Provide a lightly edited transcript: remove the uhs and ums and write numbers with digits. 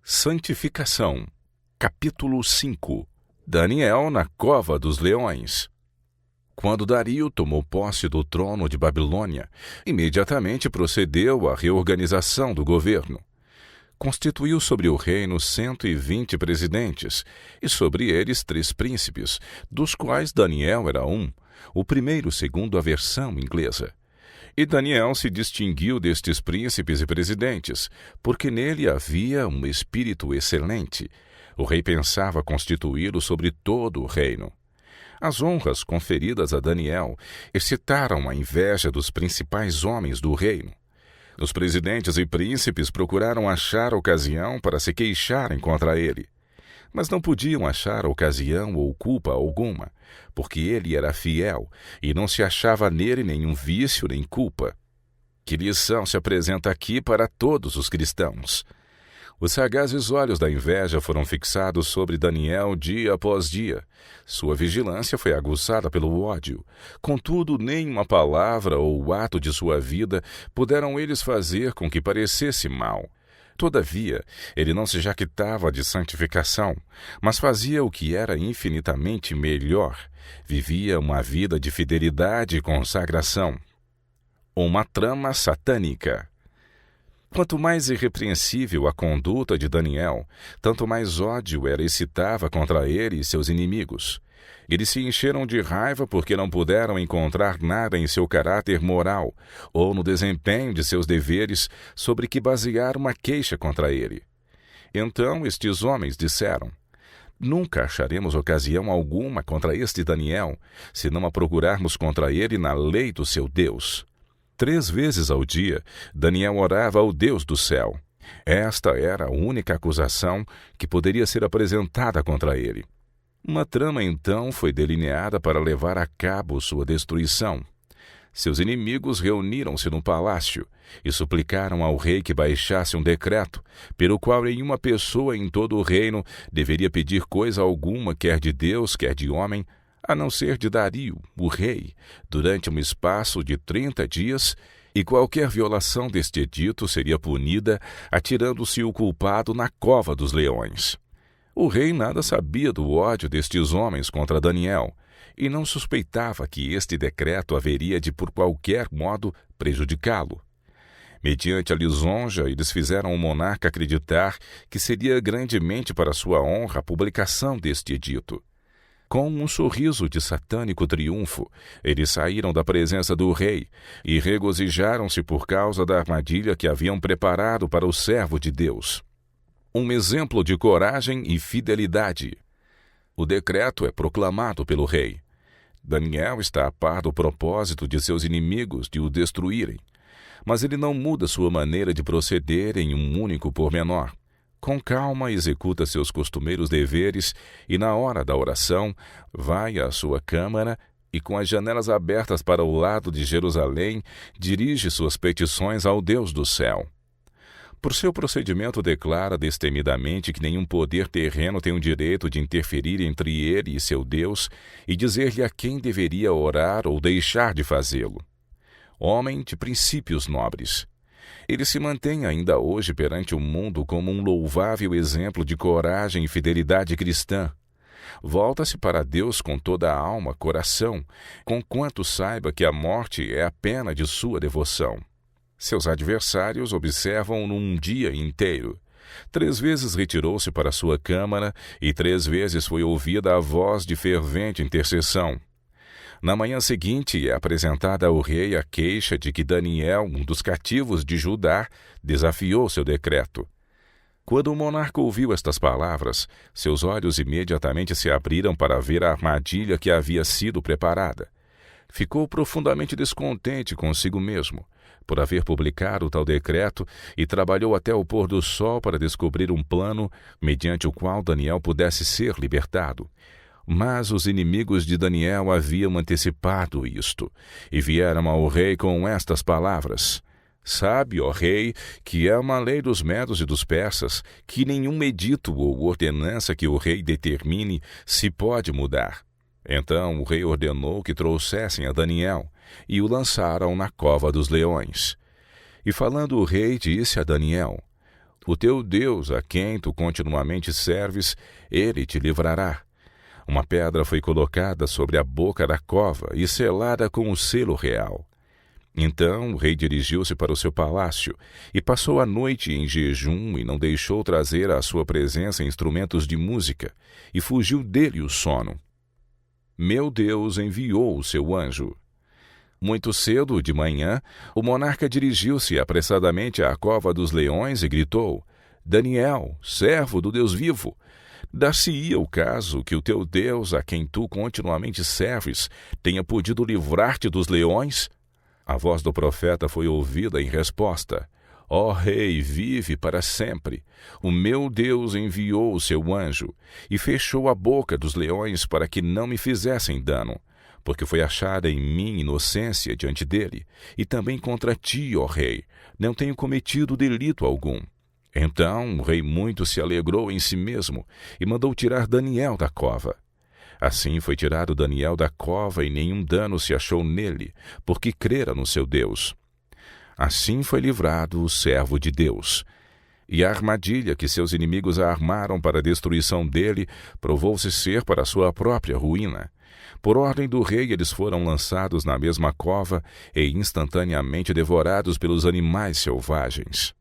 Santificação. Capítulo 5. Daniel na cova dos leões. Quando Dario tomou posse do trono de Babilônia, imediatamente procedeu à reorganização do governo. Constituiu sobre o reino 120 presidentes, e sobre eles 3 príncipes, dos quais Daniel era um, o primeiro segundo a versão inglesa. E Daniel se distinguiu destes príncipes e presidentes, porque nele havia um espírito excelente. O rei pensava constituí-lo sobre todo o reino. As honras conferidas a Daniel excitaram a inveja dos principais homens do reino. Os presidentes e príncipes procuraram achar ocasião para se queixarem contra ele. Mas não podiam achar ocasião ou culpa alguma, porque ele era fiel e não se achava nele nenhum vício nem culpa. Que lição se apresenta aqui para todos os cristãos? Os sagazes olhos da inveja foram fixados sobre Daniel dia após dia. Sua vigilância foi aguçada pelo ódio. Contudo, nem uma palavra ou ato de sua vida puderam eles fazer com que parecesse mal. Todavia, ele não se jactava de santificação, mas fazia o que era infinitamente melhor. Vivia uma vida de fidelidade e consagração. Uma trama satânica. Quanto mais irrepreensível a conduta de Daniel, tanto mais ódio ela excitava contra ele e seus inimigos. Eles se encheram de raiva porque não puderam encontrar nada em seu caráter moral ou no desempenho de seus deveres sobre que basear uma queixa contra ele. Então estes homens disseram: nunca acharemos ocasião alguma contra este Daniel, se não a procurarmos contra ele na lei do seu Deus. 3 vezes ao dia, Daniel orava ao Deus do céu. Esta era a única acusação que poderia ser apresentada contra ele. Uma trama, então, foi delineada para levar a cabo sua destruição. Seus inimigos reuniram-se no palácio e suplicaram ao rei que baixasse um decreto, pelo qual nenhuma pessoa em todo o reino deveria pedir coisa alguma, quer de Deus, quer de homem, a não ser de Dario, o rei, durante um espaço de 30 dias, e qualquer violação deste edito seria punida, atirando-se o culpado na cova dos leões. O rei nada sabia do ódio destes homens contra Daniel, e não suspeitava que este decreto haveria de por qualquer modo prejudicá-lo. Mediante a lisonja, eles fizeram o monarca acreditar que seria grandemente para sua honra a publicação deste edito. Com um sorriso de satânico triunfo, eles saíram da presença do rei e regozijaram-se por causa da armadilha que haviam preparado para o servo de Deus. Um exemplo de coragem e fidelidade. O decreto é proclamado pelo rei. Daniel está a par do propósito de seus inimigos de o destruírem, mas ele não muda sua maneira de proceder em um único pormenor. Com calma executa seus costumeiros deveres e, na hora da oração, vai à sua câmara e, com as janelas abertas para o lado de Jerusalém, dirige suas petições ao Deus do céu. Por seu procedimento declara destemidamente que nenhum poder terreno tem o direito de interferir entre ele e seu Deus e dizer-lhe a quem deveria orar ou deixar de fazê-lo. Homem de princípios nobres. Ele se mantém ainda hoje perante o mundo como um louvável exemplo de coragem e fidelidade cristã. Volta-se para Deus com toda a alma, coração, conquanto saiba que a morte é a pena de sua devoção. Seus adversários observam-no um dia inteiro. 3 vezes retirou-se para sua câmara e 3 vezes foi ouvida a voz de fervente intercessão. Na manhã seguinte é apresentada ao rei a queixa de que Daniel, um dos cativos de Judá, desafiou seu decreto. Quando o monarca ouviu estas palavras, seus olhos imediatamente se abriram para ver a armadilha que havia sido preparada. Ficou profundamente descontente consigo mesmo, por haver publicado tal decreto, e trabalhou até o pôr do sol para descobrir um plano mediante o qual Daniel pudesse ser libertado. Mas os inimigos de Daniel haviam antecipado isto, e vieram ao rei com estas palavras: sabe, ó rei, que é uma lei dos medos e dos persas, que nenhum edito ou ordenança que o rei determine se pode mudar. Então o rei ordenou que trouxessem a Daniel, e o lançaram na cova dos leões. E falando o rei, disse a Daniel: O teu Deus, a quem tu continuamente serves, ele te livrará. Uma pedra foi colocada sobre a boca da cova e selada com o selo real. Então o rei dirigiu-se para o seu palácio e passou a noite em jejum e não deixou trazer à sua presença instrumentos de música, e fugiu dele o sono. Meu Deus enviou o seu anjo. Muito cedo de manhã, o monarca dirigiu-se apressadamente à cova dos leões e gritou: Daniel, servo do Deus vivo, dar-se-ia o caso que o teu Deus, a quem tu continuamente serves, tenha podido livrar-te dos leões? A voz do profeta foi ouvida em resposta: Ó rei, vive para sempre. O meu Deus enviou o seu anjo e fechou a boca dos leões para que não me fizessem dano, porque foi achada em mim inocência diante dele, e também contra ti, ó rei, não tenho cometido delito algum. Então o rei muito se alegrou em si mesmo e mandou tirar Daniel da cova. Assim foi tirado Daniel da cova e nenhum dano se achou nele, porque crera no seu Deus. Assim foi livrado o servo de Deus. E a armadilha que seus inimigos armaram para a destruição dele provou-se ser para a sua própria ruína. Por ordem do rei, eles foram lançados na mesma cova e instantaneamente devorados pelos animais selvagens.